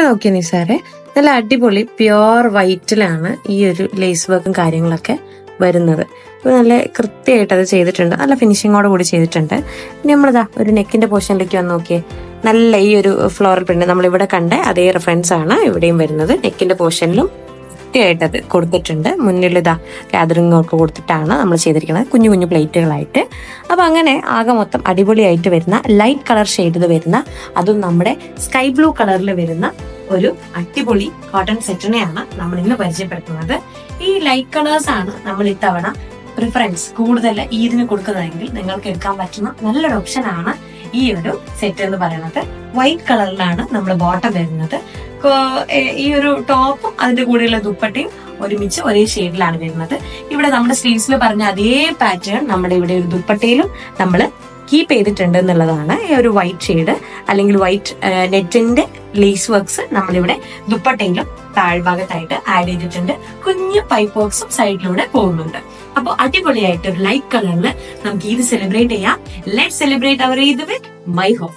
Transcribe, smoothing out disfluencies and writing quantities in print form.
നോക്കിയ നിസാറെ നല്ല അടിപൊളി പ്യുവർ വൈറ്റിലാണ് ഈ ഒരു ലേസ് വർക്കും കാര്യങ്ങളൊക്കെ വരുന്നത്. നല്ല കൃത്യമായിട്ട് അത് ചെയ്തിട്ടുണ്ട്, നല്ല ഫിനിഷിങ്ങോട് കൂടി ചെയ്തിട്ടുണ്ട്. ഇനി നമ്മളിതാ ഒരു നെക്കിന്റെ പോർഷനിലേക്ക് വന്ന് നോക്കിയേ, നല്ല ഈ ഒരു ഫ്ലോറൽ പ്രിന്റ് നമ്മളിവിടെ കണ്ട അതേ റെഫറൻസ് ആണ് ഇവിടെയും വരുന്നത്. നെക്കിന്റെ പോർഷനിലും കൃത്യമായിട്ട് അത് കൊടുത്തിട്ടുണ്ട്. മുന്നിൽ ഇതാ ഗാദറിംഗ് ഒക്കെ കൊടുത്തിട്ടാണ് നമ്മൾ ചെയ്തിരിക്കുന്നത്, കുഞ്ഞു കുഞ്ഞു പ്ലേറ്റുകളായിട്ട്. അപ്പൊ അങ്ങനെ ആകെ മൊത്തം അടിപൊളിയായിട്ട് വരുന്ന ലൈറ്റ് കളർ ഷെയ്ഡിൽ വരുന്ന, അതും നമ്മുടെ സ്കൈ ബ്ലൂ കളറിൽ വരുന്ന ഒരു അടിപൊളി കോട്ടൺ സെറ്റിനെയാണ് നമ്മൾ ഇന്ന് പരിചയപ്പെടുത്തുന്നത്. ഈ ലൈറ്റ് കളേഴ്സ് ആണ് നമ്മൾ ഇത്തവണ പ്രിഫറൻസ് കൂടുതൽ ഈദിന് കൊടുക്കുന്നതെങ്കിൽ നിങ്ങൾക്ക് എടുക്കാൻ പറ്റുന്ന നല്ലൊരു ഓപ്ഷൻ ആണ് ഈ ഒരു സെറ്റ് എന്ന് പറയുന്നത്. വൈറ്റ് കളറിലാണ് നമ്മൾ ബോട്ടം വരുന്നത്. ഈ ഒരു ടോപ്പും അതിന്റെ കൂടെയുള്ള ദുപ്പട്ടയും ഒരുമിച്ച് ഒരേ ഷെയ്ഡിലാണ് വരുന്നത്. ഇവിടെ നമ്മുടെ സ്ലീവ്സിൽ പറഞ്ഞ അതേ പാറ്റേൺ നമ്മുടെ ഇവിടെ ഒരു ദുപ്പട്ടയിലും നമ്മൾ കീപ്പ് ചെയ്തിട്ടുണ്ട് എന്നുള്ളതാണ്. ഈ ഒരു വൈറ്റ് ഷെയ്ഡ് അല്ലെങ്കിൽ വൈറ്റ് നെറ്റിന്റെ ലേസ് വർക്ക്സ് നമ്മളിവിടെ ദുപ്പട്ടയിലും താഴ്ഭാഗത്തായിട്ട് ആഡ് ചെയ്തിട്ടുണ്ട്. കുഞ്ഞു പൈപ്പ് വർക്ക്സും സൈഡിലൂടെ പോകുന്നുണ്ട്. അപ്പോൾ അടിപൊളിയായിട്ട് ഒരു ലൈറ്റ് കളറിൽ നമുക്ക് ഇത് സെലിബ്രേറ്റ് ചെയ്യാം. Let celebrate our Eid with my home.